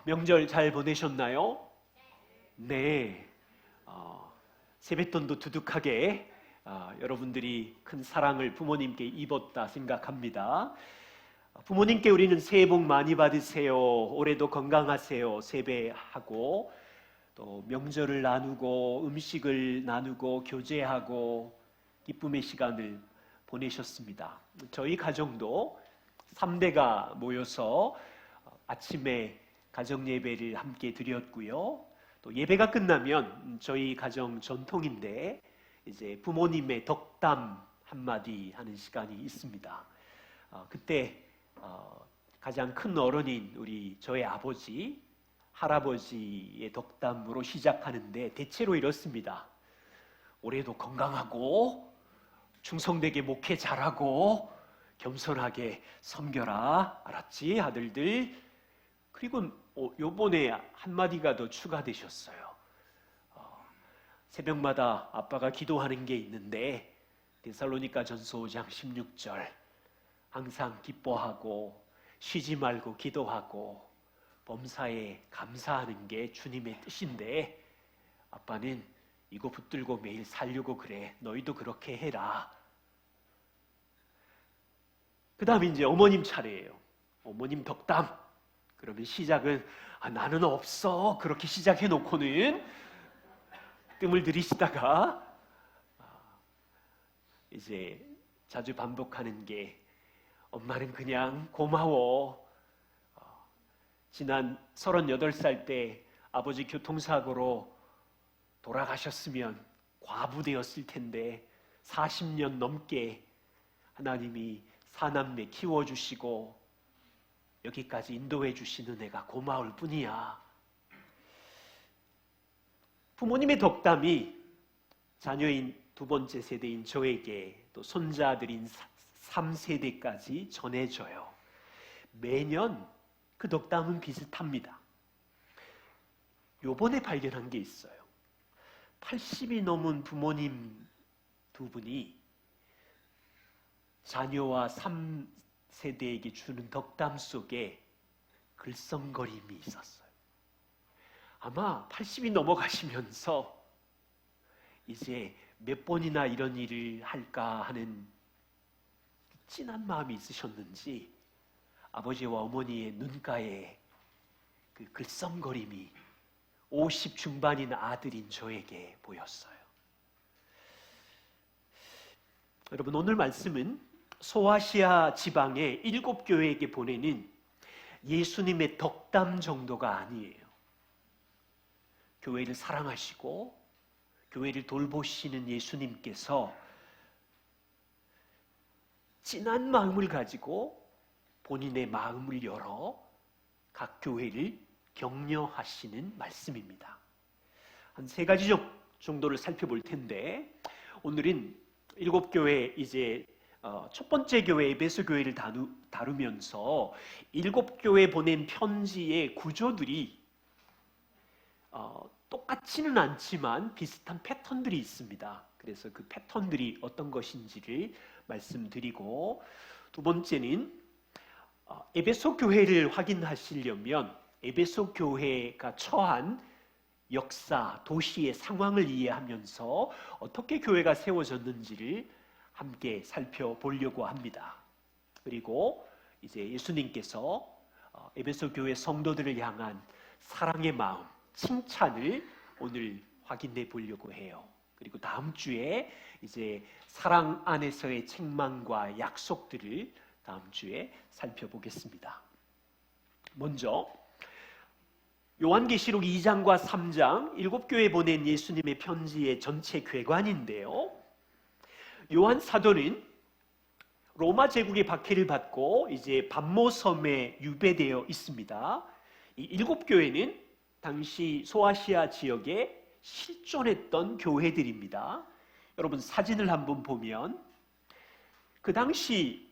명절 잘 보내셨나요? 네. 세뱃돈도 두둑하게 여러분들이 큰 사랑을 부모님께 입었다 생각합니다. 부모님께 우리는 새해 복 많이 받으세요. 올해도 건강하세요. 세배하고 또 명절을 나누고 음식을 나누고 교제하고 기쁨의 시간을 보내셨습니다. 저희 가정도 3대가 모여서 아침에 가정 예배를 함께 드렸고요. 또 예배가 끝나면 저희 가정 전통인데 이제 부모님의 덕담 한마디 하는 시간이 있습니다. 그때 가장 큰 어른인 우리 저의 아버지, 할아버지의 덕담으로 시작하는데 대체로 이렇습니다. 올해도 건강하고 충성되게 목회 잘하고 겸손하게 섬겨라. 알았지 아들들? 그리고 요번에 한마디가 더 추가되셨어요. 새벽마다 아빠가 기도하는 게 있는데 데살로니가 전서 5장 16절 항상 기뻐하고 쉬지 말고 기도하고 범사에 감사하는 게 주님의 뜻인데 아빠는 이거 붙들고 매일 살려고 그래. 너희도 그렇게 해라. 그 다음에 이제 어머님 차례예요. 어머님 덕담. 그러면 시작은 나는 없어. 그렇게 시작해 놓고는 뜸을 들이시다가 이제 자주 반복하는 게 엄마는 그냥 고마워. 지난 38살 때 아버지 교통사고로 돌아가셨으면 과부되었을 텐데 40년 넘게 하나님이 사남매 키워주시고 여기까지 인도해 주신 은혜가 고마울 뿐이야. 부모님의 덕담이 자녀인 두 번째 세대인 저에게 또 손자들인 3세대까지 전해져요. 매년 그 덕담은 비슷합니다. 요번에 발견한 게 있어요. 80이 넘은 부모님 두 분이 자녀와 3세대에게 주는 덕담 속에 글썽거림이 있었어요. 아마 80이 넘어가시면서 이제 몇 번이나 이런 일을 할까 하는 찐한 마음이 있으셨는지 아버지와 어머니의 눈가에 그 글썽거림이 50 중반인 아들인 저에게 보였어요. 여러분, 오늘 말씀은 소아시아 지방의 7교회에게 보내는 예수님의 덕담 정도가 아니에요. 교회를 사랑하시고 교회를 돌보시는 예수님께서 진한 마음을 가지고 본인의 마음을 열어 각 교회를 격려하시는 말씀입니다. 한 3가지 정도를 살펴볼 텐데 오늘은 7교회 이제 첫 번째 교회 에베소 교회를 다루면서 7교회 보낸 편지의 구조들이 똑같지는 않지만 비슷한 패턴들이 있습니다. 그래서 그 패턴들이 어떤 것인지를 말씀드리고 두 번째는 에베소 교회를 확인하시려면 에베소 교회가 처한 역사, 도시의 상황을 이해하면서 어떻게 교회가 세워졌는지를 함께 살펴보려고 합니다. 그리고 이제 예수님께서 에베소 교회 성도들을 향한 사랑의 마음, 칭찬을 오늘 확인해 보려고 해요. 그리고 다음 주에 이제 사랑 안에서의 책망과 약속들을 다음 주에 살펴보겠습니다. 먼저 요한계시록 2장과 3장 7교회에 보낸 예수님의 편지의 전체 궤관인데요. 요한 사도는 로마 제국의 박해를 받고 이제 반모섬에 유배되어 있습니다. 이 7교회는 당시 소아시아 지역에 실존했던 교회들입니다. 여러분 사진을 한번 보면 그 당시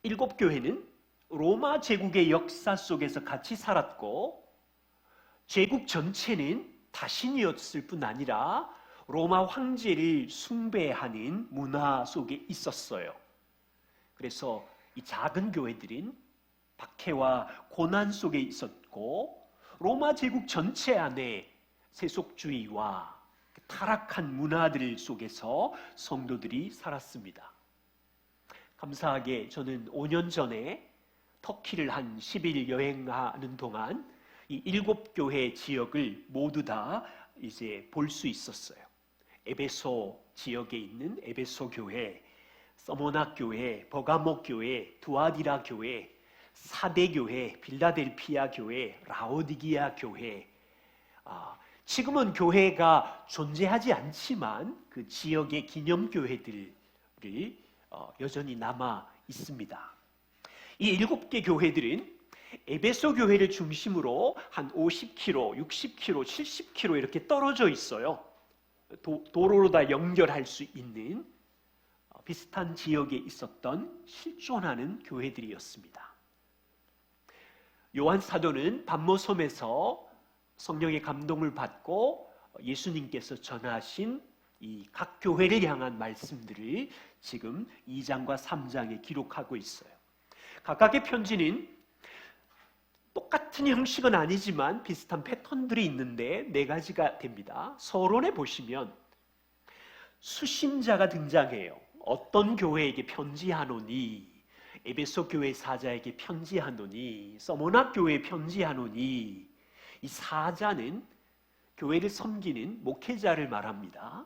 7교회는 로마 제국의 역사 속에서 같이 살았고 제국 전체는 다신이었을 뿐 아니라 로마 황제를 숭배하는 문화 속에 있었어요. 그래서 이 작은 교회들은 박해와 고난 속에 있었고 로마 제국 전체 안에 세속주의와 타락한 문화들 속에서 성도들이 살았습니다. 감사하게 저는 5년 전에 터키를 한 10일 여행하는 동안 이 7교회 지역을 모두 다 이제 볼 수 있었어요. 에베소 지역에 있는 에베소 교회, 서모나 교회, 버가모 교회, 두아디라 교회, 사대 교회, 빌라델피아 교회, 라오디기아 교회. 지금은 교회가 존재하지 않지만 그 지역의 기념교회들이 여전히 남아 있습니다. 이 7개 교회들은 에베소 교회를 중심으로 한 50km, 60km, 70km 이렇게 떨어져 있어요. 도로로 다 연결할 수 있는 비슷한 지역에 있었던 실존하는 교회들이었습니다. 요한 사도는 반모섬에서 성령의 감동을 받고 예수님께서 전하신 이 각 교회를 향한 말씀들을 지금 2장과 3장에 기록하고 있어요. 각각의 편지는 똑같은 형식은 아니지만 비슷한 패턴들이 있는데 4가지가 됩니다. 서론에 보시면 수신자가 등장해요. 어떤 교회에게 편지하노니, 에베소 교회 사자에게 편지하노니, 서모나 교회에 편지하노니. 이 사자는 교회를 섬기는 목회자를 말합니다.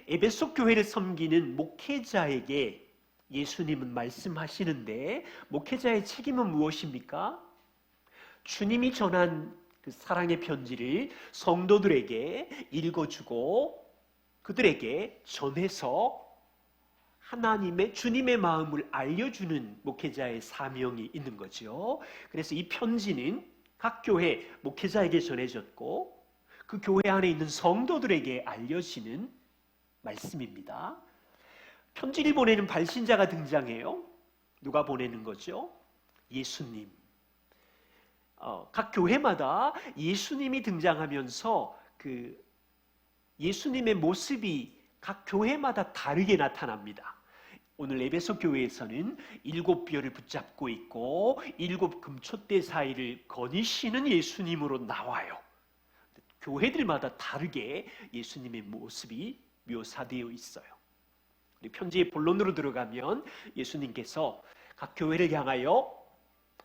에베소 교회를 섬기는 목회자에게 예수님은 말씀하시는데 목회자의 책임은 무엇입니까? 주님이 전한 그 사랑의 편지를 성도들에게 읽어주고 그들에게 전해서 하나님의 주님의 마음을 알려주는 목회자의 사명이 있는 거죠. 그래서 이 편지는 각 교회 목회자에게 전해졌고 그 교회 안에 있는 성도들에게 알려지는 말씀입니다. 편지를 보내는 발신자가 등장해요. 누가 보내는 거죠? 예수님. 각 교회마다 예수님이 등장하면서 그 예수님의 모습이 각 교회마다 다르게 나타납니다. 오늘 에베소 교회에서는 7뼈를 붙잡고 있고 7 금촛대 사이를 거니시는 예수님으로 나와요. 교회들마다 다르게 예수님의 모습이 묘사되어 있어요. 우리 편지의 본론으로 들어가면 예수님께서 각 교회를 향하여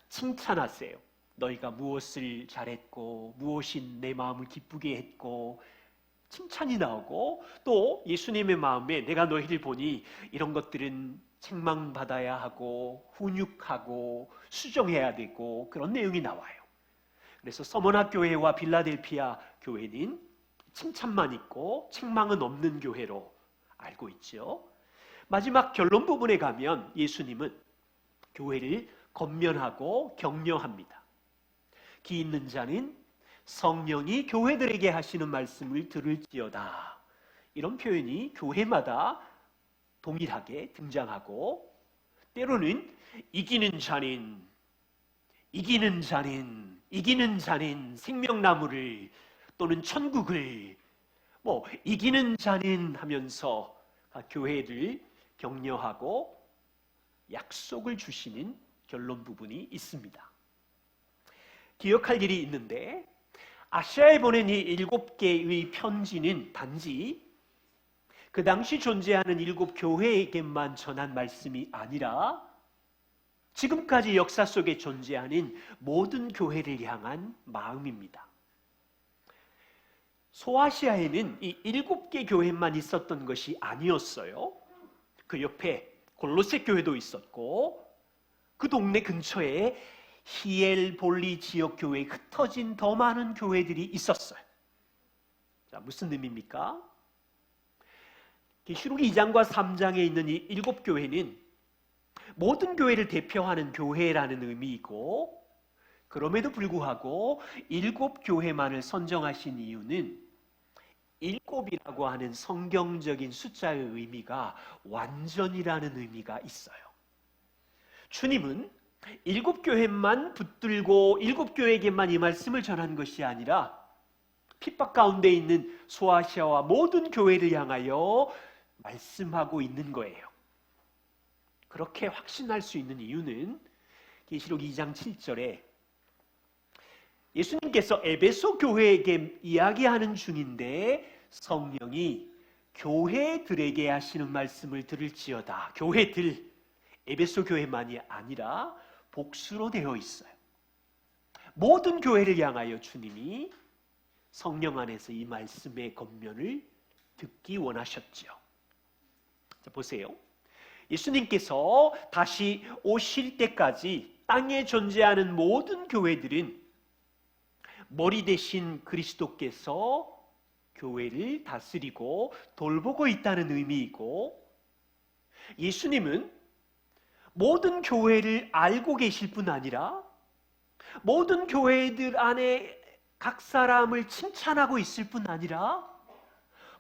칭찬하세요. 너희가 무엇을 잘했고 무엇이 내 마음을 기쁘게 했고 칭찬이 나오고 또 예수님의 마음에 내가 너희를 보니 이런 것들은 책망받아야 하고 훈육하고 수정해야 되고 그런 내용이 나와요. 그래서 서머나 교회와 빌라델피아 교회는 칭찬만 있고 책망은 없는 교회로 알고 있죠. 마지막 결론 부분에 가면 예수님은 교회를 권면하고 격려합니다. 기 있는 자는 성령이 교회들에게 하시는 말씀을 들을지어다. 이런 표현이 교회마다 동일하게 등장하고 때로는 이기는 자는 생명나무를 또는 천국을 이기는 자는 하면서 교회를 격려하고 약속을 주시는 결론 부분이 있습니다. 기억할 일이 있는데 아시아에 보낸 이 7개의 편지는 단지 그 당시 존재하는 7 교회에게만 전한 말씀이 아니라 지금까지 역사 속에 존재하는 모든 교회를 향한 마음입니다. 소아시아에는 이 7개 교회만 있었던 것이 아니었어요. 그 옆에 골로새 교회도 있었고 그 동네 근처에 히엘볼리 지역 교회에 흩어진 더 많은 교회들이 있었어요. 자, 무슨 의미입니까? 계시록 2장과 3장에 있는 이 7교회는 모든 교회를 대표하는 교회라는 의미이고 그럼에도 불구하고 7교회만을 선정하신 이유는 7이라고 하는 성경적인 숫자의 의미가 완전이라는 의미가 있어요. 주님은 7교회만 붙들고 7교회에게만 이 말씀을 전한 것이 아니라 핍박 가운데 있는 소아시아와 모든 교회를 향하여 말씀하고 있는 거예요. 그렇게 확신할 수 있는 이유는 계시록 2장 7절에 예수님께서 에베소 교회에게 이야기하는 중인데 성령이 교회들에게 하시는 말씀을 들을지어다. 교회들, 에베소 교회만이 아니라 복수로 되어 있어요. 모든 교회를 향하여 주님이 성령 안에서 이 말씀의 겉면을 듣기 원하셨죠. 자, 보세요. 예수님께서 다시 오실 때까지 땅에 존재하는 모든 교회들은 머리 대신 그리스도께서 교회를 다스리고 돌보고 있다는 의미이고, 예수님은 모든 교회를 알고 계실 뿐 아니라 모든 교회들 안에 각 사람을 칭찬하고 있을 뿐 아니라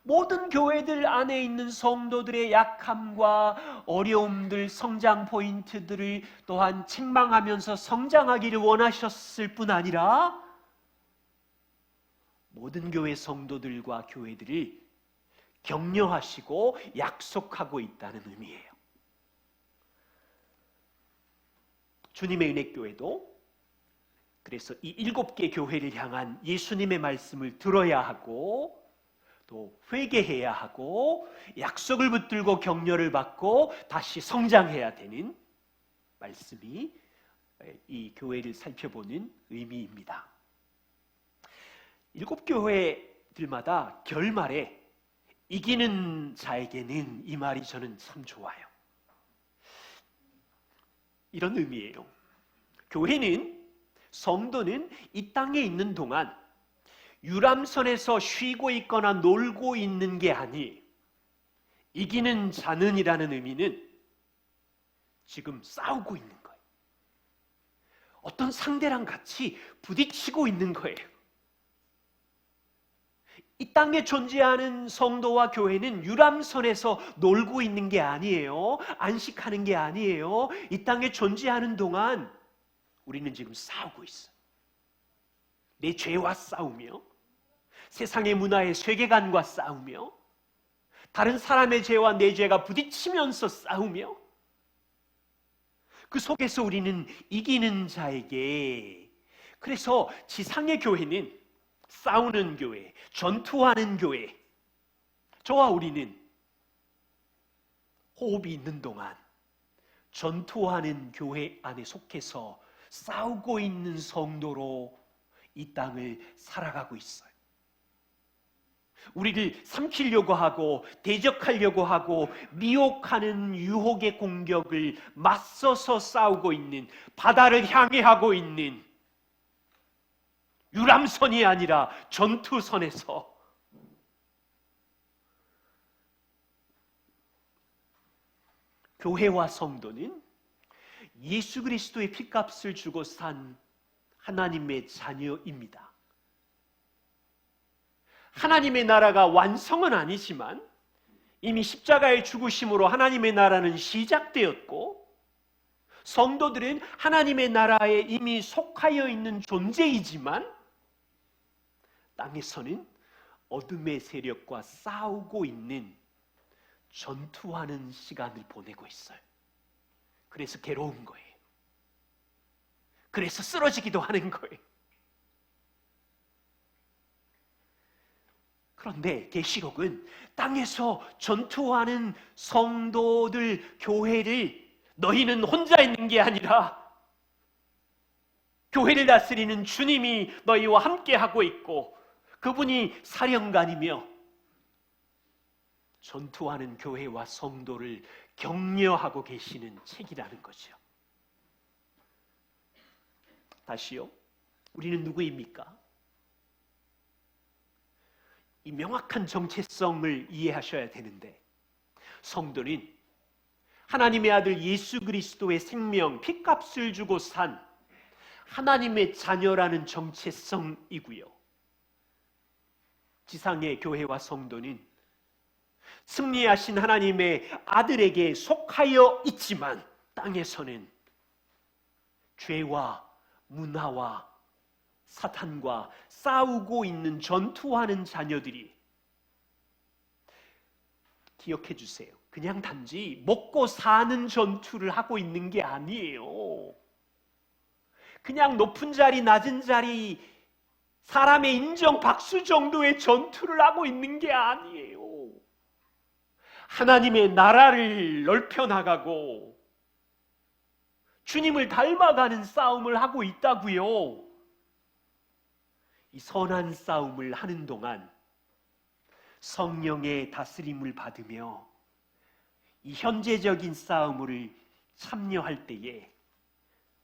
모든 교회들 안에 있는 성도들의 약함과 어려움들, 성장 포인트들을 또한 책망하면서 성장하기를 원하셨을 뿐 아니라 모든 교회 성도들과 교회들을 격려하시고 약속하고 있다는 의미예요. 주님의 은혜교회도 그래서 이 7개 교회를 향한 예수님의 말씀을 들어야 하고 또 회개해야 하고 약속을 붙들고 격려를 받고 다시 성장해야 되는 말씀이 이 교회를 살펴보는 의미입니다. 7교회들마다 결말에 이기는 자에게는, 이 말이 저는 참 좋아요. 이런 의미예요. 교회는, 성도는 이 땅에 있는 동안 유람선에서 쉬고 있거나 놀고 있는 게 아니, 이기는 자는이라는 의미는 지금 싸우고 있는 거예요. 어떤 상대랑 같이 부딪히고 있는 거예요. 이 땅에 존재하는 성도와 교회는 유람선에서 놀고 있는 게 아니에요. 안식하는 게 아니에요. 이 땅에 존재하는 동안 우리는 지금 싸우고 있어요. 내 죄와 싸우며, 세상의 문화의 세계관과 싸우며, 다른 사람의 죄와 내 죄가 부딪히면서 싸우며, 그 속에서 우리는 이기는 자에게, 그래서 지상의 교회는 싸우는 교회, 전투하는 교회, 저와 우리는 호흡이 있는 동안 전투하는 교회 안에 속해서 싸우고 있는 성도로 이 땅을 살아가고 있어요. 우리를 삼키려고 하고 대적하려고 하고 미혹하는 유혹의 공격을 맞서서 싸우고 있는, 바다를 향해 하고 있는 유람선이 아니라 전투선에서 교회와 성도는 예수 그리스도의 피값을 주고 산 하나님의 자녀입니다. 하나님의 나라가 완성은 아니지만 이미 십자가의 죽으심으로 하나님의 나라는 시작되었고, 성도들은 하나님의 나라에 이미 속하여 있는 존재이지만 땅에서는 어둠의 세력과 싸우고 있는, 전투하는 시간을 보내고 있어요. 그래서 괴로운 거예요. 그래서 쓰러지기도 하는 거예요. 그런데 계시록은 땅에서 전투하는 성도들, 교회를 너희는 혼자 있는 게 아니라 교회를 다스리는 주님이 너희와 함께 하고 있고, 그분이 사령관이며 전투하는 교회와 성도를 격려하고 계시는 책이라는 거죠. 다시요, 우리는 누구입니까? 이 명확한 정체성을 이해하셔야 되는데, 성도는 하나님의 아들 예수 그리스도의 생명, 피값을 주고 산 하나님의 자녀라는 정체성이고요. 지상의 교회와 성도는 승리하신 하나님의 아들에게 속하여 있지만 땅에서는 죄와 문화와 사탄과 싸우고 있는, 전투하는 자녀들이, 기억해 주세요. 그냥 단지 먹고 사는 전투를 하고 있는 게 아니에요. 그냥 높은 자리, 낮은 자리, 사람의 인정, 박수 정도의 전투를 하고 있는 게 아니에요. 하나님의 나라를 넓혀 나가고 주님을 닮아가는 싸움을 하고 있다고요. 이 선한 싸움을 하는 동안 성령의 다스림을 받으며 이 현재적인 싸움을 참여할 때에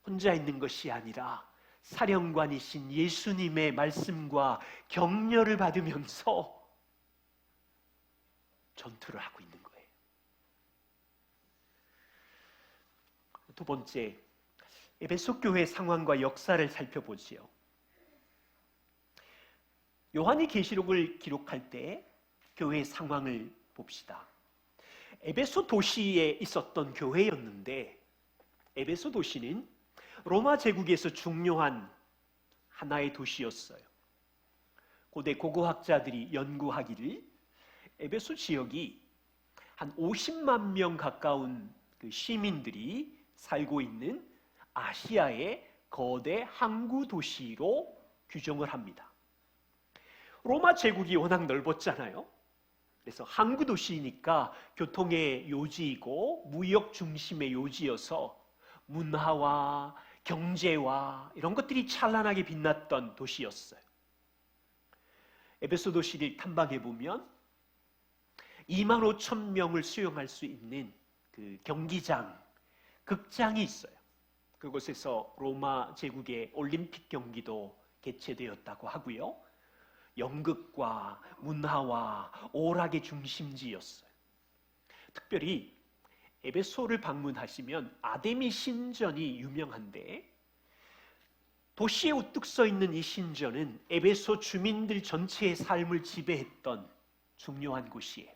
혼자 있는 것이 아니라 사령관이신 예수님의 말씀과 격려를 받으면서 전투를 하고 있는 거예요. 두 번째, 에베소 교회 상황과 역사를 살펴보지요. 요한이 계시록을 기록할 때 교회의 상황을 봅시다. 에베소 도시에 있었던 교회였는데, 에베소 도시는 로마 제국에서 중요한 하나의 도시였어요. 고대 고고학자들이 연구하기를 에베소 지역이 한 50만 명 가까운 그 시민들이 살고 있는 아시아의 거대 항구 도시로 규정을 합니다. 로마 제국이 워낙 넓었잖아요. 그래서 항구 도시니까 교통의 요지이고 무역 중심의 요지여서 문화와 경제와 이런 것들이 찬란하게 빛났던 도시였어요. 에베소 도시를 탐방해 보면 2만 5천 명을 수용할 수 있는 그 경기장, 극장이 있어요. 그곳에서 로마 제국의 올림픽 경기도 개최되었다고 하고요. 연극과 문화와 오락의 중심지였어요. 특별히 에베소를 방문하시면 아데미 신전이 유명한데, 도시에 우뚝 서 있는 이 신전은 에베소 주민들 전체의 삶을 지배했던 중요한 곳이에요.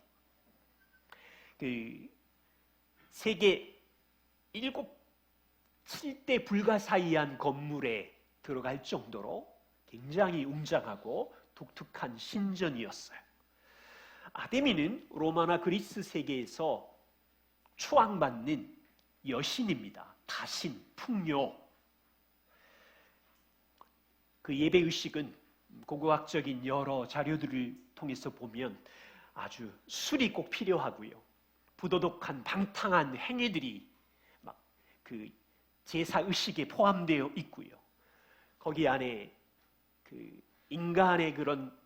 그 세계 7대 불가사의한 건물에 들어갈 정도로 굉장히 웅장하고 독특한 신전이었어요. 아데미는 로마나 그리스 세계에서 추앙받는 여신입니다. 다신, 풍요. 그 예배의식은 고고학적인 여러 자료들을 통해서 보면 아주 술이 꼭 필요하고요. 부도덕한 방탕한 행위들이 막 그 제사의식에 포함되어 있고요. 거기 안에 그 인간의 그런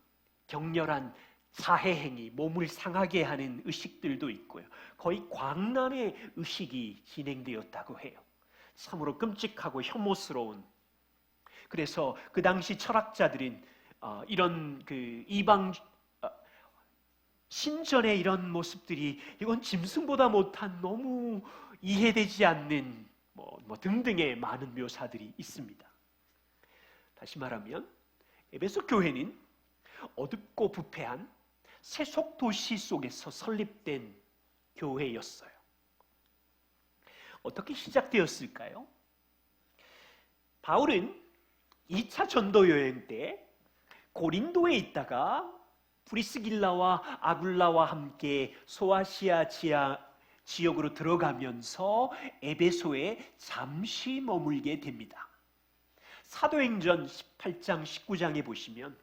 격렬한 자해행위, 몸을 상하게 하는 의식들도 있고요. 거의 광란의 의식이 진행되었다고 해요. 참으로 끔찍하고 혐오스러운. 그래서 그 당시 철학자들은 이런 그 이방 신전의 이런 모습들이 이건 짐승보다 못한 너무 이해되지 않는 뭐 등등의 많은 묘사들이 있습니다. 다시 말하면 에베소 교회는 어둡고 부패한 세속 도시 속에서 설립된 교회였어요. 어떻게 시작되었을까요? 바울은 2차 전도 여행 때 고린도에 있다가 브리스길라와 아굴라와 함께 소아시아 지역으로 들어가면서 에베소에 잠시 머물게 됩니다. 사도행전 18장 19장에 보시면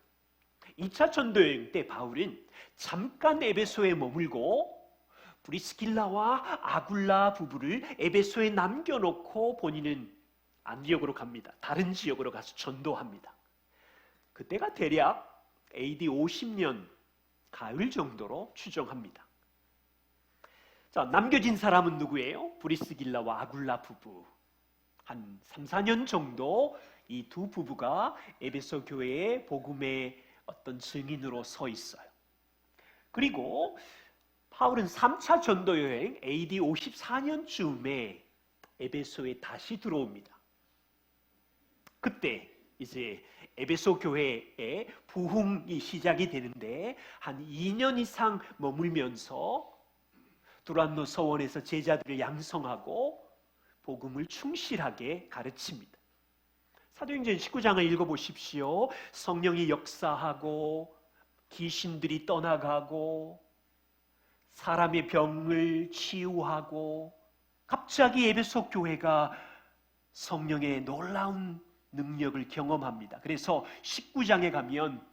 2차 전도여행 때 바울은 잠깐 에베소에 머물고 브리스길라와 아굴라 부부를 에베소에 남겨놓고 본인은 안디옥으로 갑니다. 다른 지역으로 가서 전도합니다. 그때가 대략 AD 50년 가을 정도로 추정합니다. 자, 남겨진 사람은 누구예요? 브리스길라와 아굴라 부부. 한 3, 4년 정도 이 두 부부가 에베소 교회의 복음의 어떤 증인으로 서 있어요. 그리고 바울은 3차 전도 여행 AD 54년쯤에 에베소에 다시 들어옵니다. 그때 이제 에베소 교회의 부흥이 시작이 되는데 한 2년 이상 머물면서 두란노 서원에서 제자들을 양성하고 복음을 충실하게 가르칩니다. 사도행전 19장을 읽어보십시오. 성령이 역사하고 귀신들이 떠나가고 사람의 병을 치유하고 갑자기 에베소 교회가 성령의 놀라운 능력을 경험합니다. 그래서 19장에 가면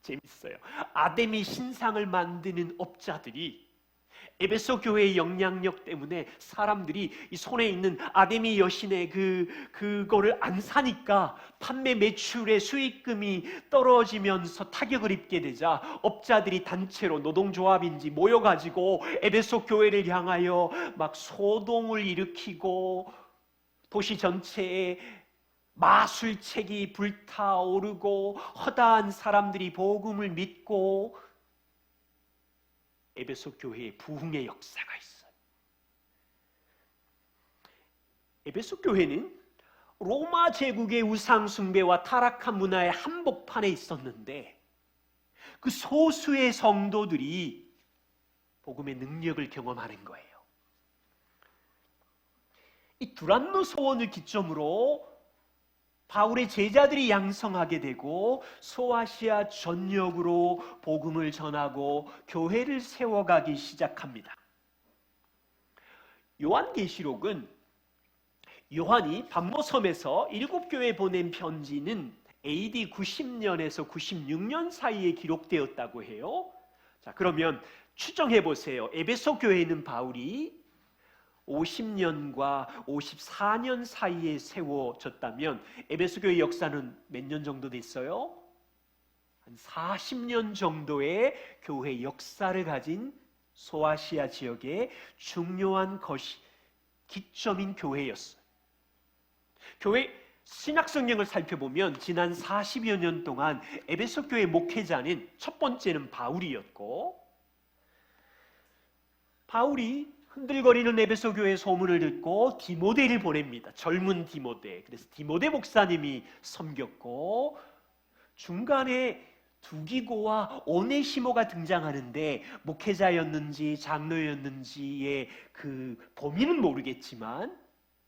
재밌어요. 아데미 신상을 만드는 업자들이 에베소 교회의 영향력 때문에 사람들이 이 손에 있는 아데미 여신의 그거를 안 사니까 판매 매출의 수익금이 떨어지면서 타격을 입게 되자 업자들이 단체로 노동조합인지 모여가지고 에베소 교회를 향하여 막 소동을 일으키고 도시 전체에 마술책이 불타오르고 허다한 사람들이 복음을 믿고 에베소 교회의 부흥의 역사가 있어요. 에베소 교회는 로마 제국의 우상 숭배와 타락한 문화의 한복판에 있었는데 그 소수의 성도들이 복음의 능력을 경험하는 거예요. 이 두란노 소원을 기점으로 바울의 제자들이 양성하게 되고 소아시아 전역으로 복음을 전하고 교회를 세워가기 시작합니다. 요한계시록은 요한이 pat모섬에서 7교회에 보낸 편지는 AD 90년에서 96년 사이에 기록되었다고 해요. 자, 그러면 추정해 보세요. 에베소 교회는 바울이 50년과 54년 사이에 세워졌다면 에베소 교회 역사는 몇 년 정도 됐어요? 한 40년 정도의 교회 역사를 가진 소아시아 지역의 중요한 기점인 교회였어요. 교회 신약 성경을 살펴보면 지난 40여 년 동안 에베소 교회 목회자는 첫 번째는 바울이었고, 바울이 흔들거리는 에베소 교회 소문을 듣고 디모데를 보냅니다. 젊은 디모데. 그래서 디모데 목사님이 섬겼고, 중간에 두기고와 오네시모가 등장하는데 목회자였는지 장로였는지의 그 범위는 모르겠지만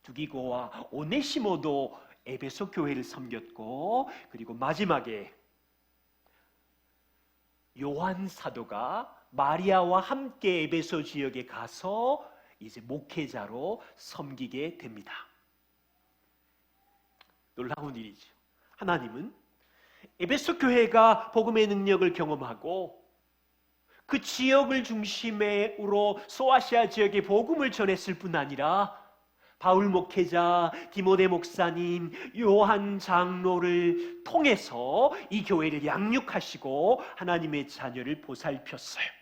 두기고와 오네시모도 에베소 교회를 섬겼고, 그리고 마지막에 요한 사도가 마리아와 함께 에베소 지역에 가서 이제 목회자로 섬기게 됩니다. 놀라운 일이죠. 하나님은 에베소 교회가 복음의 능력을 경험하고 그 지역을 중심으로 소아시아 지역에 복음을 전했을 뿐 아니라 바울 목회자, 디모데 목사님, 요한 장로를 통해서 이 교회를 양육하시고 하나님의 자녀를 보살폈어요.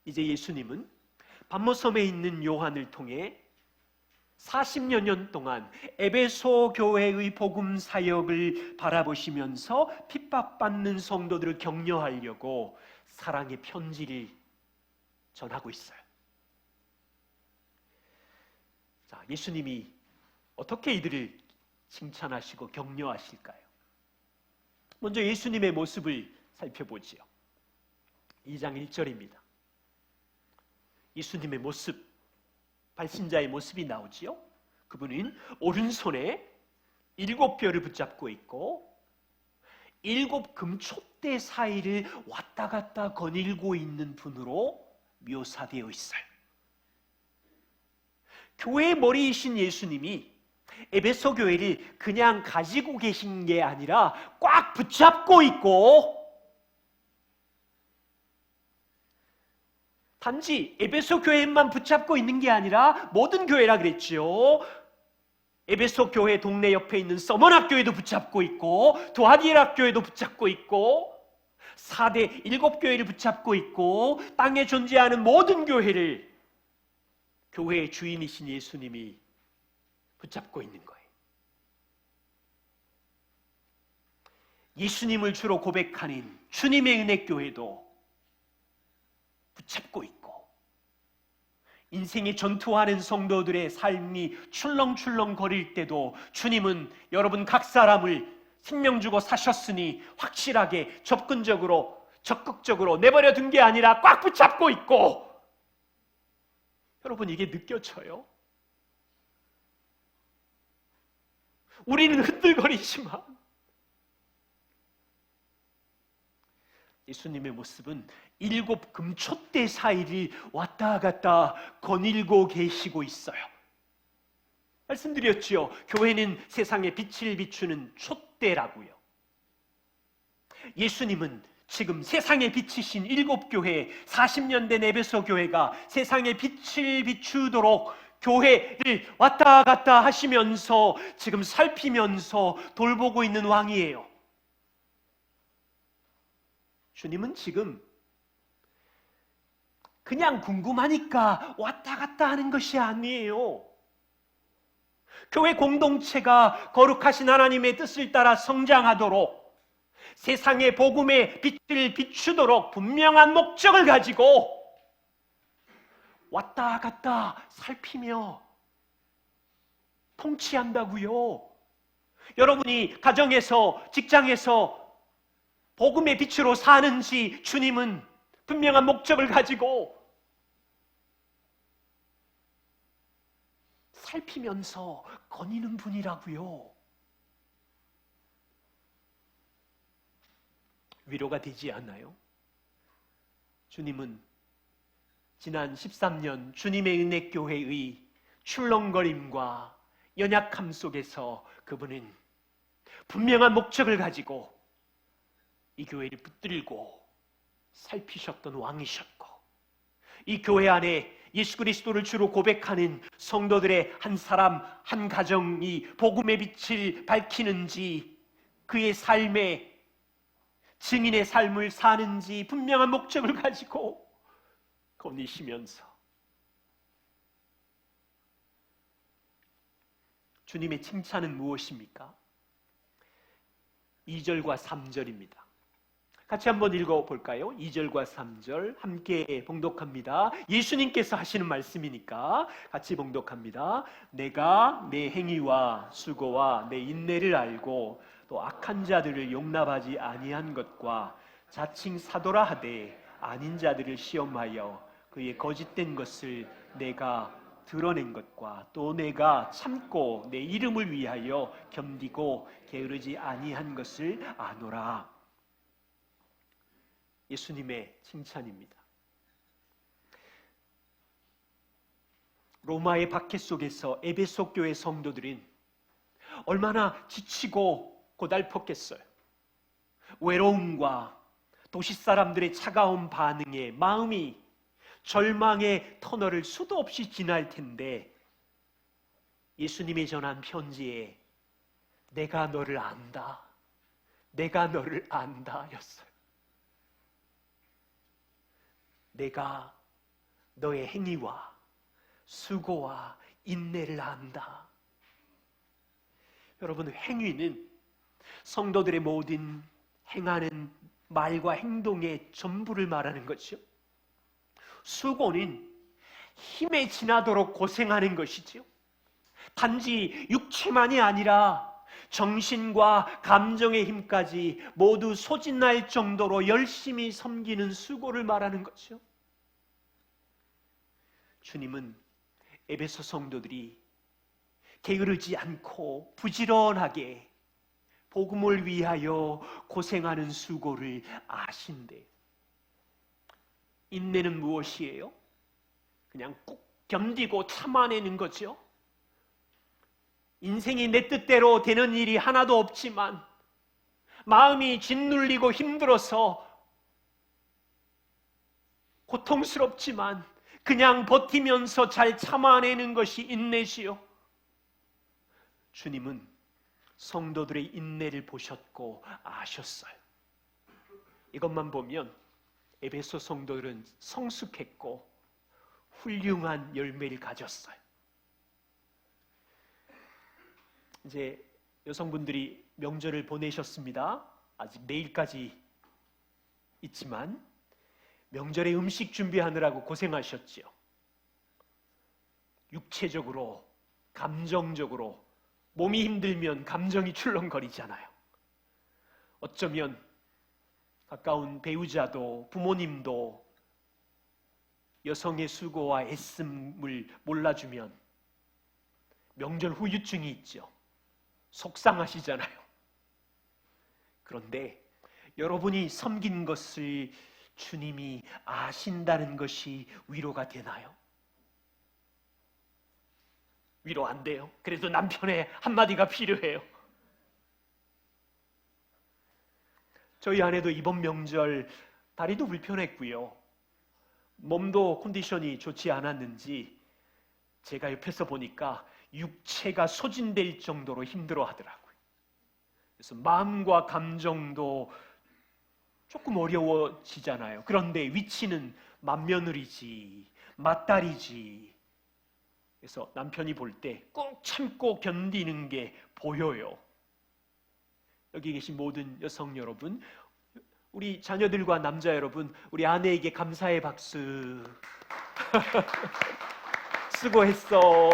이제 예수님은 pat모섬에 있는 요한을 통해 40여 년 동안 에베소 교회의 복음 사역을 바라보시면서 핍박받는 성도들을 격려하려고 사랑의 편지를 전하고 있어요. 자, 예수님이 어떻게 이들을 칭찬하시고 격려하실까요? 먼저 예수님의 모습을 살펴보지요. 2장 1절입니다. 예수님의 모습, 발신자의 모습이 나오지요. 그분은 오른손에 7뼈를 붙잡고 있고 7 금촛대 사이를 왔다 갔다 거닐고 있는 분으로 묘사되어 있어요. 교회의 머리이신 예수님이 에베소 교회를 그냥 가지고 계신 게 아니라 꽉 붙잡고 있고, 단지 에베소 교회만 붙잡고 있는 게 아니라 모든 교회라 그랬죠. 에베소 교회 동네 옆에 있는 서머나 교회도 붙잡고 있고, 도하디에라 교회도 붙잡고 있고, 4대 7교회를 붙잡고 있고, 땅에 존재하는 모든 교회를 교회의 주인이신 예수님이 붙잡고 있는 거예요. 예수님을 주로 고백하는 주님의 은혜교회도 붙잡고 있고, 인생의 전투하는 성도들의 삶이 출렁출렁 거릴 때도 주님은 여러분 각 사람을 생명 주고 사셨으니 확실하게 접근적으로 적극적으로 내버려 둔 게 아니라 꽉 붙잡고 있고, 여러분 이게 느껴져요? 우리는 흔들거리지만 예수님의 모습은 7 금촛대 사이를 왔다 갔다 거닐고 계시고 있어요. 말씀드렸지요. 교회는 세상에 빛을 비추는 촛대라고요. 예수님은 지금 세상에 비치신 7교회, 40년 된 에베소 교회가 세상에 빛을 비추도록 교회를 왔다 갔다 하시면서 지금 살피면서 돌보고 있는 왕이에요. 주님은 지금 그냥 궁금하니까 왔다 갔다 하는 것이 아니에요. 교회 공동체가 거룩하신 하나님의 뜻을 따라 성장하도록, 세상의 복음의 빛을 비추도록 분명한 목적을 가지고 왔다 갔다 살피며 통치한다고요. 여러분이 가정에서, 직장에서 복음의 빛으로 사는지 주님은 분명한 목적을 가지고 살피면서 거니는 분이라고요. 위로가 되지 않나요? 주님은 지난 13년 주님의 은혜교회의 출렁거림과 연약함 속에서 그분은 분명한 목적을 가지고 이 교회를 붙들고 살피셨던 왕이셨고, 이 교회 안에 예수 그리스도를 주로 고백하는 성도들의 한 사람, 한 가정이 복음의 빛을 밝히는지, 그의 삶에 증인의 삶을 사는지 분명한 목적을 가지고 거니시면서 주님의 칭찬은 무엇입니까? 2절과 3절입니다. 같이 한번 읽어볼까요? 2절과 3절 함께 봉독합니다. 예수님께서 하시는 말씀이니까 같이 봉독합니다. 내가 내 행위와 수고와 내 인내를 알고 또 악한 자들을 용납하지 아니한 것과 자칭 사도라 하되 아닌 자들을 시험하여 그의 거짓된 것을 내가 드러낸 것과 또 내가 참고 내 이름을 위하여 견디고 게으르지 아니한 것을 아노라. 예수님의 칭찬입니다. 로마의 박해 속에서 에베소 교회 성도들은 얼마나 지치고 고달팠겠어요. 외로움과 도시 사람들의 차가운 반응에 마음이 절망의 터널을 수도 없이 지날 텐데, 예수님이 전한 편지에 내가 너를 안다, 내가 너를 안다 였어요. 내가 너의 행위와 수고와 인내를 안다. 여러분, 행위는 성도들의 모든 행하는 말과 행동의 전부를 말하는 거죠. 수고는 힘에 지나도록 고생하는 것이죠. 단지 육체만이 아니라 정신과 감정의 힘까지 모두 소진날 정도로 열심히 섬기는 수고를 말하는 거죠. 주님은 에베소 성도들이 게으르지 않고 부지런하게 복음을 위하여 고생하는 수고를 아신대. 인내는 무엇이에요? 그냥 꾹 견디고 참아내는 거죠. 인생이 내 뜻대로 되는 일이 하나도 없지만 마음이 짓눌리고 힘들어서 고통스럽지만 그냥 버티면서 잘 참아내는 것이 인내지요. 주님은 성도들의 인내를 보셨고 아셨어요. 이것만 보면 에베소 성도들은 성숙했고 훌륭한 열매를 가졌어요. 이제 여성분들이 명절을 보내셨습니다. 아직 내일까지 있지만 명절에 음식 준비하느라고 고생하셨지요. 육체적으로, 감정적으로 몸이 힘들면 감정이 출렁거리잖아요. 어쩌면 가까운 배우자도 부모님도 여성의 수고와 애씀을 몰라주면 명절 후유증이 있죠. 속상하시잖아요. 그런데 여러분이 섬긴 것을 주님이 아신다는 것이 위로가 되나요? 위로 안 돼요. 그래도 남편의 한마디가 필요해요. 저희 아내도 이번 명절 다리도 불편했고요. 몸도 컨디션이 좋지 않았는지 제가 옆에서 보니까 육체가 소진될 정도로 힘들어 하더라고요. 그래서 마음과 감정도 조금 어려워지잖아요. 그런데 위치는 맏며느리지, 맏딸이지. 그래서 남편이 볼 때 꾹 참고 견디는 게 보여요. 여기 계신 모든 여성 여러분, 우리 자녀들과 남자 여러분, 우리 아내에게 감사의 박수. 수고했어.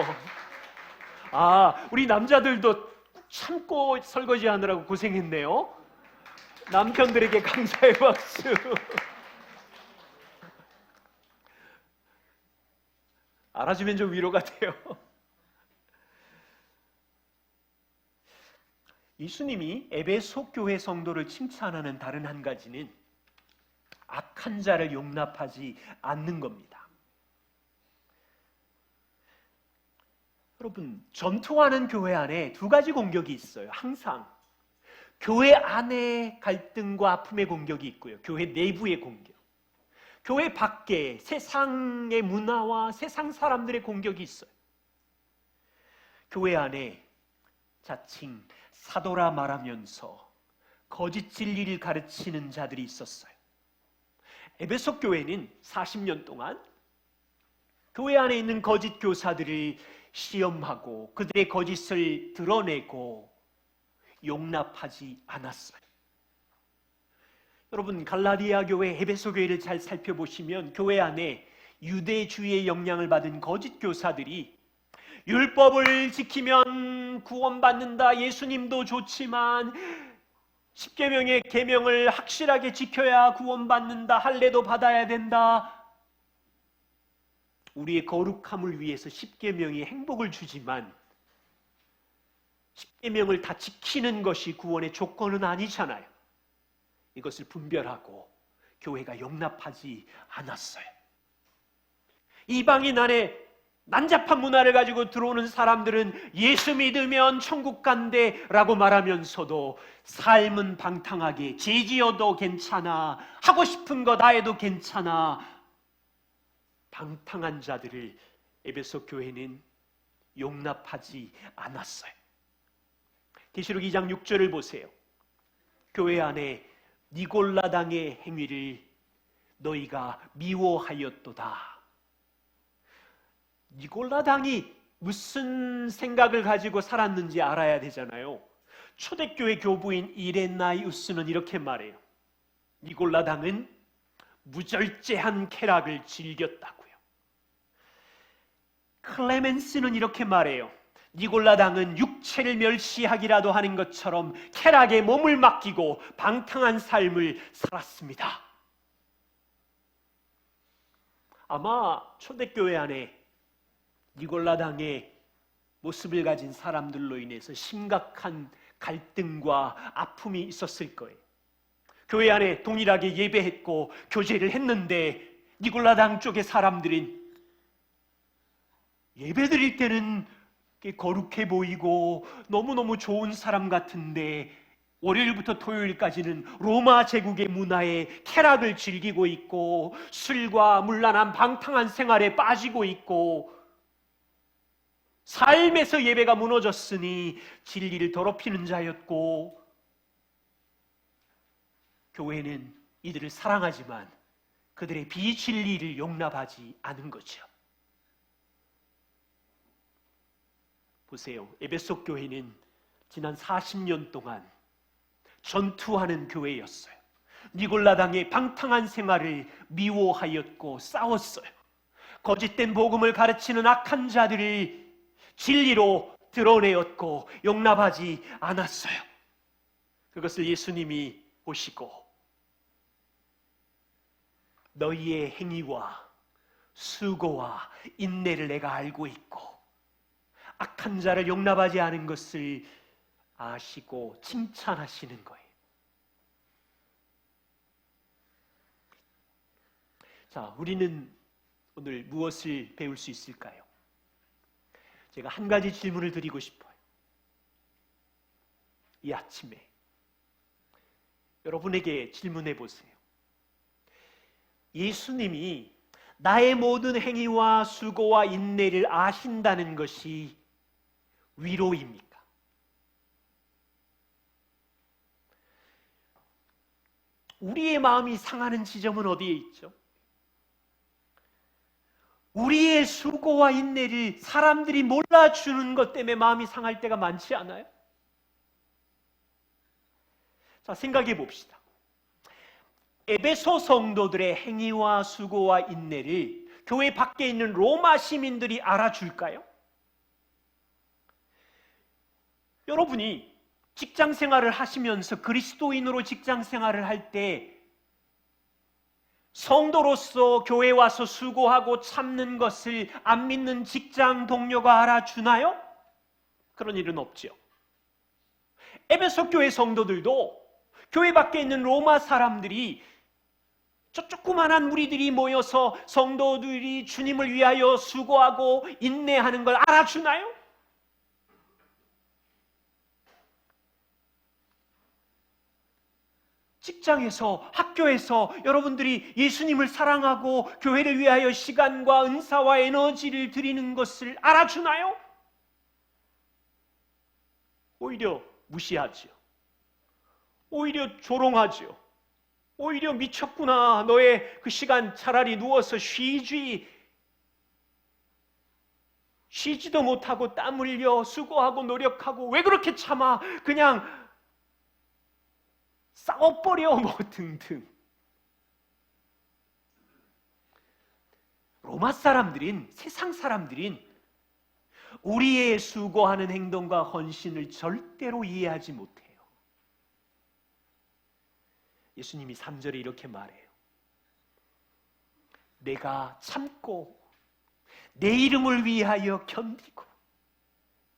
우리 남자들도 꾹 참고 설거지 하느라고 고생했네요. 남편들에게 감사의 박수. 알아주면 좀 위로가 돼요. 예수님이 에베소 교회 성도를 칭찬하는 다른 한 가지는 악한 자를 용납하지 않는 겁니다. 여러분, 전투하는 교회 안에 두 가지 공격이 있어요. 항상 교회 안에 갈등과 아픔의 공격이 있고요. 교회 내부의 공격. 교회 밖에 세상의 문화와 세상 사람들의 공격이 있어요. 교회 안에 자칭 사도라 말하면서 거짓 진리를 가르치는 자들이 있었어요. 에베소 교회는 40년 동안 교회 안에 있는 거짓 교사들을 시험하고 그들의 거짓을 드러내고 용납하지 않았어요. 여러분, 갈라디아 교회, 에베소 교회를 잘 살펴보시면 교회 안에 유대주의의 영향을 받은 거짓 교사들이 율법을 지키면 구원받는다, 예수님도 좋지만 십계명의 계명을 확실하게 지켜야 구원받는다, 할례도 받아야 된다. 우리의 거룩함을 위해서 십계명이 행복을 주지만 십계명을 다 지키는 것이 구원의 조건은 아니잖아요. 이것을 분별하고 교회가 용납하지 않았어요. 이방인 안에 난잡한 문화를 가지고 들어오는 사람들은 예수 믿으면 천국 간대 라고 말하면서도 삶은 방탕하게 죄지어도 괜찮아, 하고 싶은 거 다 해도 괜찮아, 방탕한 자들을 에베소 교회는 용납하지 않았어요. 계시록 2장 6절을 보세요. 교회 안에 니골라당의 행위를 너희가 미워하였도다. 니골라당이 무슨 생각을 가지고 살았는지 알아야 되잖아요. 초대교회 교부인 이레나이우스는 이렇게 말해요. 니골라당은 무절제한 쾌락을 즐겼다고요. 클레멘스는 이렇게 말해요. 니골라당은 육체를 멸시하기라도 하는 것처럼 쾌락에 몸을 맡기고 방탕한 삶을 살았습니다. 아마 초대교회 안에 니골라당의 모습을 가진 사람들로 인해서 심각한 갈등과 아픔이 있었을 거예요. 교회 안에 동일하게 예배했고 교제를 했는데 니골라당 쪽의 사람들은 예배 드릴 때는 거룩해 보이고 너무너무 좋은 사람 같은데 월요일부터 토요일까지는 로마 제국의 문화에 쾌락을 즐기고 있고 술과 문란한 방탕한 생활에 빠지고 있고 삶에서 예배가 무너졌으니 진리를 더럽히는 자였고 교회는 이들을 사랑하지만 그들의 비진리를 용납하지 않은 거죠. 보세요. 에베소 교회는 지난 40년 동안 전투하는 교회였어요. 니골라당의 방탕한 생활을 미워하였고 싸웠어요. 거짓된 복음을 가르치는 악한 자들을 진리로 드러내었고 용납하지 않았어요. 그것을 예수님이 보시고 너희의 행위와 수고와 인내를 내가 알고 있고 악한 자를 용납하지 않은 것을 아시고 칭찬하시는 거예요. 자, 우리는 오늘 무엇을 배울 수 있을까요? 제가 한 가지 질문을 드리고 싶어요. 이 아침에 여러분에게 질문해 보세요. 예수님이 나의 모든 행위와 수고와 인내를 아신다는 것이 위로입니까? 우리의 마음이 상하는 지점은 어디에 있죠? 우리의 수고와 인내를 사람들이 몰라주는 것 때문에 마음이 상할 때가 많지 않아요? 자, 생각해 봅시다. 에베소 성도들의 행위와 수고와 인내를 교회 밖에 있는 로마 시민들이 알아줄까요? 여러분이 직장 생활을 하시면서 그리스도인으로 직장 생활을 할 때 성도로서 교회에 와서 수고하고 참는 것을 안 믿는 직장 동료가 알아주나요? 그런 일은 없죠. 에베소 교회 성도들도 교회 밖에 있는 로마 사람들이 저 조그만한 무리들이 모여서 성도들이 주님을 위하여 수고하고 인내하는 걸 알아주나요? 직장에서, 학교에서 여러분들이 예수님을 사랑하고 교회를 위하여 시간과 은사와 에너지를 드리는 것을 알아주나요? 오히려 무시하지요. 오히려 조롱하지요. 오히려 미쳤구나. 너의 그 시간 차라리 누워서 쉬지도 못하고 땀 흘려 수고하고 노력하고 왜 그렇게 참아? 그냥 싸워버려 뭐 등등. 로마 사람들인, 세상 사람들인 우리의 수고하는 행동과 헌신을 절대로 이해하지 못해요. 예수님이 3절에 이렇게 말해요. 내가 참고 내 이름을 위하여 견디고.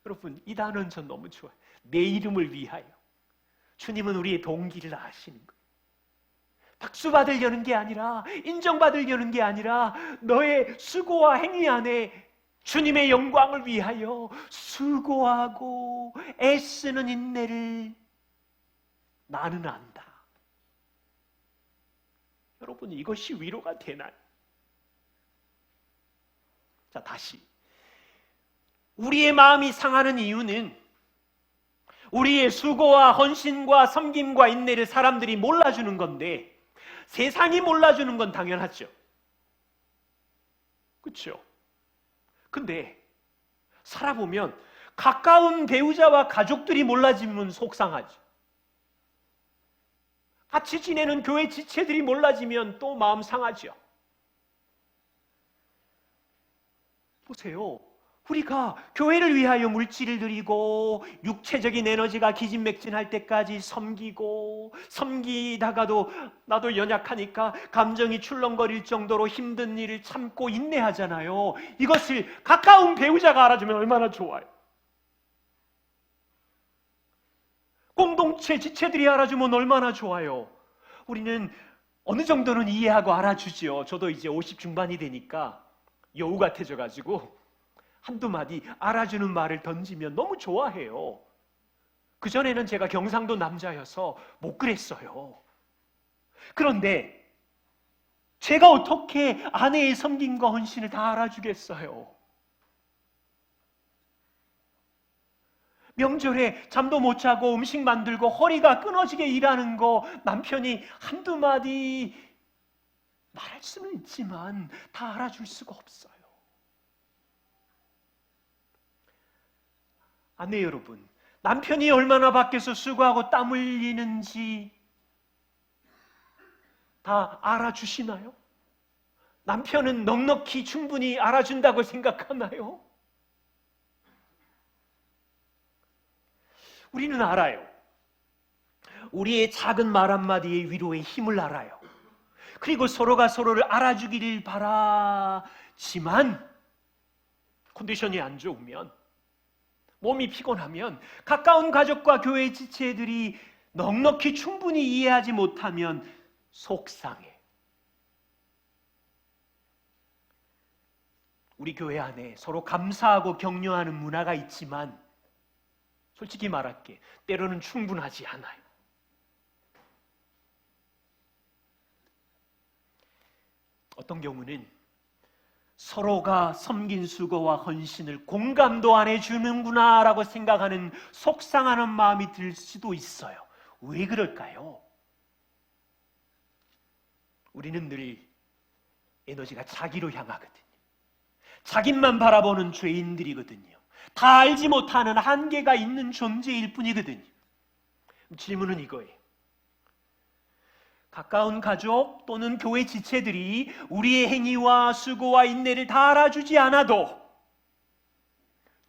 여러분, 이 단어는 전 너무 좋아요. 내 이름을 위하여. 주님은 우리의 동기를 아시는 거예요. 박수 받으려는 게 아니라, 인정받으려는 게 아니라 너의 수고와 행위 안에 주님의 영광을 위하여 수고하고 애쓰는 인내를 나는 안다. 여러분, 이것이 위로가 되나요? 자, 다시. 우리의 마음이 상하는 이유는 우리의 수고와 헌신과 섬김과 인내를 사람들이 몰라주는 건데 세상이 몰라주는 건 당연하죠. 그렇죠? 근데 살아보면 가까운 배우자와 가족들이 몰라지면 속상하죠. 같이 지내는 교회 지체들이 몰라지면 또 마음 상하죠. 보세요. 우리가 교회를 위하여 물질을 드리고 육체적인 에너지가 기진맥진할 때까지 섬기다가도 나도 연약하니까 감정이 출렁거릴 정도로 힘든 일을 참고 인내하잖아요. 이것을 가까운 배우자가 알아주면 얼마나 좋아요. 공동체 지체들이 알아주면 얼마나 좋아요. 우리는 어느 정도는 이해하고 알아주지요. 저도 이제 50 중반이 되니까 여우 같아져가지고 한두 마디 알아주는 말을 던지면 너무 좋아해요. 그전에는 제가 경상도 남자여서 못 그랬어요. 그런데 제가 어떻게 아내의 섬김과 헌신을 다 알아주겠어요? 명절에 잠도 못 자고 음식 만들고 허리가 끊어지게 일하는 거 남편이 한두 마디 말할 수는 있지만 다 알아줄 수가 없어요. 아내 여러분, 남편이 얼마나 밖에서 수고하고 땀 흘리는지 다 알아주시나요? 남편은 넉넉히 충분히 알아준다고 생각하나요? 우리는 알아요. 우리의 작은 말 한마디의 위로의 힘을 알아요. 그리고 서로가 서로를 알아주기를 바라지만 컨디션이 안 좋으면, 몸이 피곤하면, 가까운 가족과 교회 지체들이 넉넉히 충분히 이해하지 못하면 속상해. 우리 교회 안에 서로 감사하고 격려하는 문화가 있지만 솔직히 말할게, 때로는 충분하지 않아요. 어떤 경우는 서로가 섬긴 수고와 헌신을 공감도 안 해주는구나 라고 생각하는 속상하는 마음이 들 수도 있어요. 왜 그럴까요? 우리는 늘 에너지가 자기로 향하거든요. 자기만 바라보는 죄인들이거든요. 다 알지 못하는 한계가 있는 존재일 뿐이거든요. 질문은 이거예요. 가까운 가족 또는 교회 지체들이 우리의 행위와 수고와 인내를 다 알아주지 않아도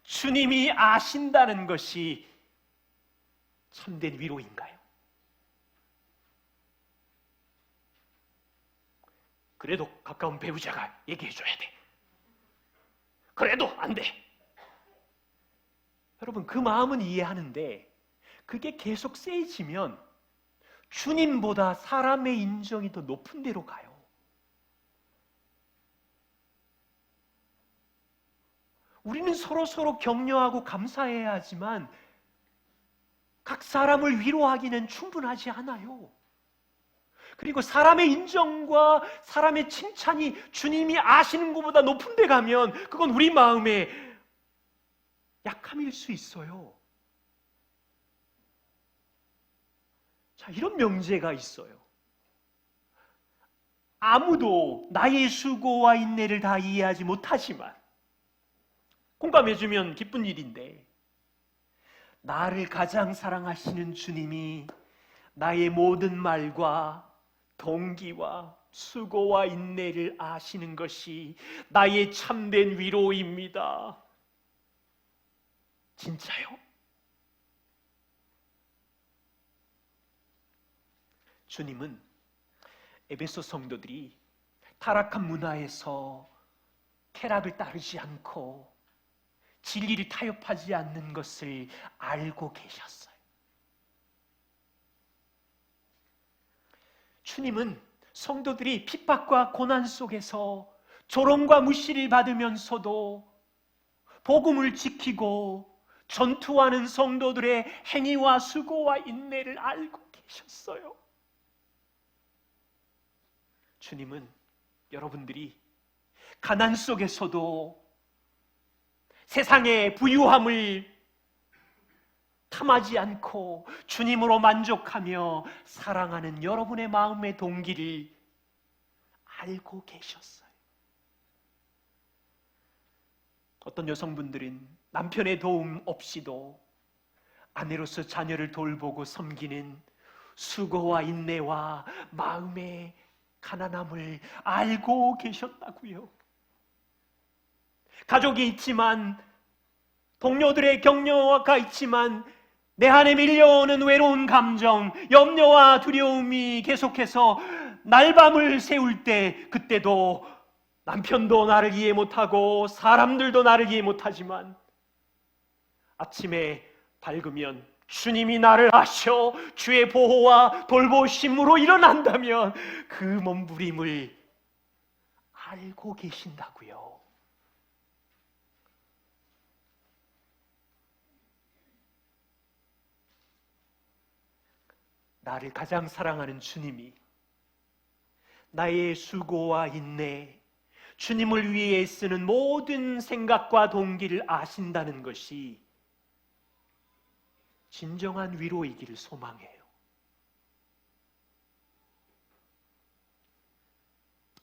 주님이 아신다는 것이 참된 위로인가요? 그래도 가까운 배우자가 얘기해줘야 돼. 그래도 안 돼. 여러분, 그 마음은 이해하는데 그게 계속 세지면 주님보다 사람의 인정이 더 높은 데로 가요. 우리는 서로 격려하고 감사해야 하지만 각 사람을 위로하기는 충분하지 않아요. 그리고 사람의 인정과 사람의 칭찬이 주님이 아시는 것보다 높은 데 가면 그건 우리 마음의 약함일 수 있어요. 자, 이런 명제가 있어요. 아무도 나의 수고와 인내를 다 이해하지 못하지만 공감해주면 기쁜 일인데, 나를 가장 사랑하시는 주님이 나의 모든 말과 동기와 수고와 인내를 아시는 것이 나의 참된 위로입니다. 진짜요? 주님은 에베소 성도들이 타락한 문화에서 쾌락을 따르지 않고 진리를 타협하지 않는 것을 알고 계셨어요. 주님은 성도들이 핍박과 고난 속에서 조롱과 무시를 받으면서도 복음을 지키고 전투하는 성도들의 행위와 수고와 인내를 알고 계셨어요. 주님은 여러분들이 가난 속에서도 세상의 부유함을 탐하지 않고 주님으로 만족하며 사랑하는 여러분의 마음의 동기를 알고 계셨어요. 어떤 여성분들은 남편의 도움 없이도 아내로서 자녀를 돌보고 섬기는 수고와 인내와 마음의 가난함을 알고 계셨다고요. 가족이 있지만, 동료들의 격려가 있지만 내 안에 밀려오는 외로운 감정, 염려와 두려움이 계속해서 날밤을 새울 때, 그때도 남편도 나를 이해 못하고 사람들도 나를 이해 못하지만 아침에 밝으면 주님이 나를 아셔 주의 보호와 돌보심으로 일어난다면 그 몸부림을 알고 계신다고요. 나를 가장 사랑하는 주님이 나의 수고와 인내, 주님을 위해 쓰는 모든 생각과 동기를 아신다는 것이 진정한 위로이기를 소망해요.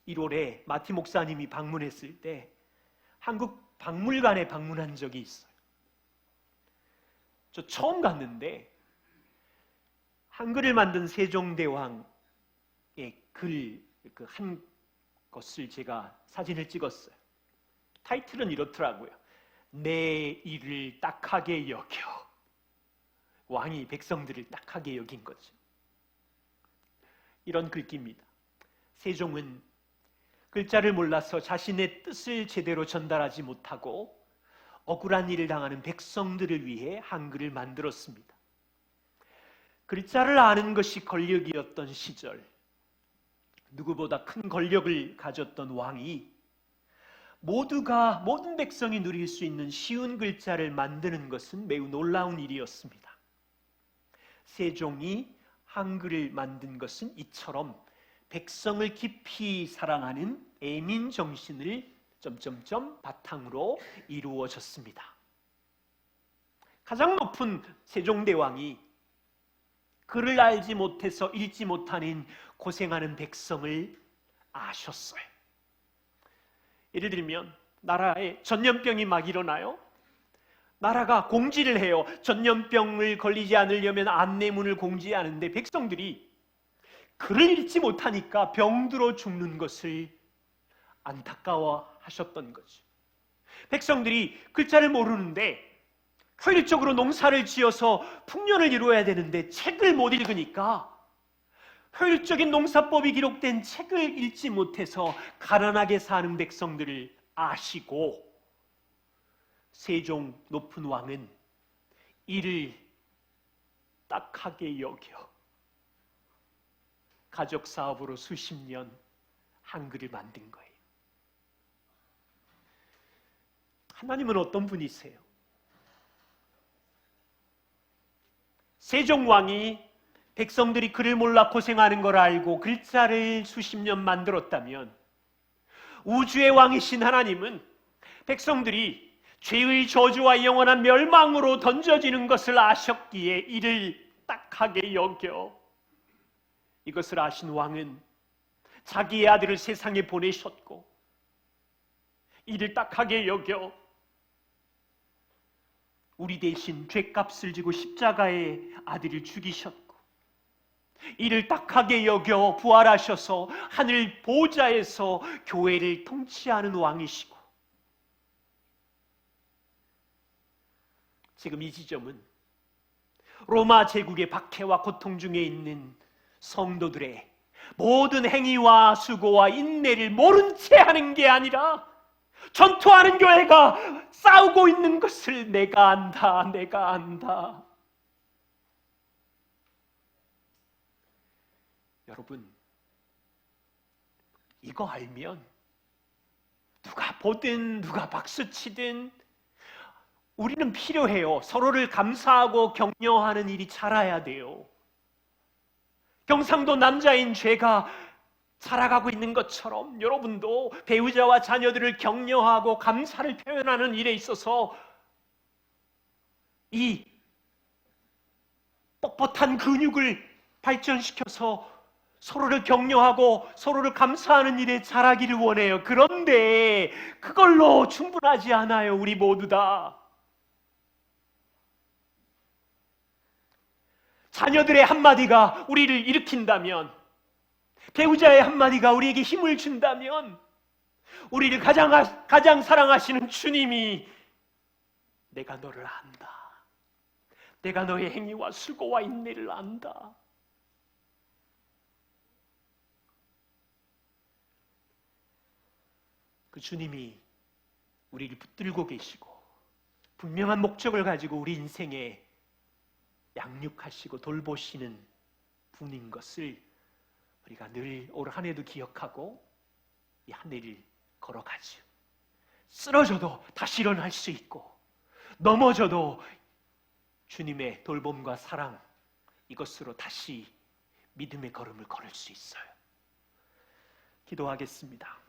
1월에 마티 목사님이 방문했을 때 한국 박물관에 방문한 적이 있어요. 저 처음 갔는데 한글을 만든 세종대왕의 글 그 한 것을 제가 사진을 찍었어요. 타이틀은 이렇더라고요. 내 일을 딱하게 여겨. 왕이 백성들을 딱하게 여긴 거죠. 이런 글귀입니다. 세종은 글자를 몰라서 자신의 뜻을 제대로 전달하지 못하고 억울한 일을 당하는 백성들을 위해 한글을 만들었습니다. 글자를 아는 것이 권력이었던 시절, 누구보다 큰 권력을 가졌던 왕이 모두가 모든 백성이 누릴 수 있는 쉬운 글자를 만드는 것은 매우 놀라운 일이었습니다. 세종이 한글을 만든 것은 이처럼 백성을 깊이 사랑하는 애민 정신을 바탕으로 이루어졌습니다. 가장 높은 세종대왕이 글을 알지 못해서 읽지 못하는 고생하는 백성을 아셨어요. 예를 들면 나라에 전염병이 막 일어나요. 나라가 공지를 해요. 전염병을 걸리지 않으려면 안내문을 공지하는데 백성들이 글을 읽지 못하니까 병들어 죽는 것을 안타까워하셨던 거죠. 백성들이 글자를 모르는데 효율적으로 농사를 지어서 풍년을 이루어야 되는데 책을 못 읽으니까 효율적인 농사법이 기록된 책을 읽지 못해서 가난하게 사는 백성들을 아시고 세종 높은 왕은 이를 딱하게 여겨 가족 사업으로 수십 년 한글을 만든 거예요. 하나님은 어떤 분이세요? 세종왕이 백성들이 글을 몰라 고생하는 걸 알고 글자를 수십 년 만들었다면 우주의 왕이신 하나님은 백성들이 죄의 저주와 영원한 멸망으로 던져지는 것을 아셨기에 이를 딱하게 여겨 이것을 아신 왕은 자기의 아들을 세상에 보내셨고 이를 딱하게 여겨 우리 대신 죄값을 지고 십자가의 아들을 죽이셨고 이를 딱하게 여겨 부활하셔서 하늘 보좌에서 교회를 통치하는 왕이시고 지금 이 지점은 로마 제국의 박해와 고통 중에 있는 성도들의 모든 행위와 수고와 인내를 모른 채 하는 게 아니라 전투하는 교회가 싸우고 있는 것을 내가 안다, 내가 안다. 여러분, 이거 알면 누가 보든 누가 박수치든 우리는 필요해요. 서로를 감사하고 격려하는 일이 자라야 돼요. 경상도 남자인 죄가 살아가고 있는 것처럼 여러분도 배우자와 자녀들을 격려하고 감사를 표현하는 일에 있어서 이 뻣뻣한 근육을 발전시켜서 서로를 격려하고 서로를 감사하는 일에 잘하기를 원해요. 그런데 그걸로 충분하지 않아요. 우리 모두 다. 자녀들의 한마디가 우리를 일으킨다면, 배우자의 한마디가 우리에게 힘을 준다면, 우리를 가장 사랑하시는 주님이 내가 너를 안다. 내가 너의 행위와 수고와 인내를 안다. 그 주님이 우리를 붙들고 계시고 분명한 목적을 가지고 우리 인생에 양육하시고 돌보시는 분인 것을 우리가 늘 올 한 해도 기억하고 이 한 해를 걸어가죠. 쓰러져도 다시 일어날 수 있고 넘어져도 주님의 돌봄과 사랑 이것으로 다시 믿음의 걸음을 걸을 수 있어요. 기도하겠습니다.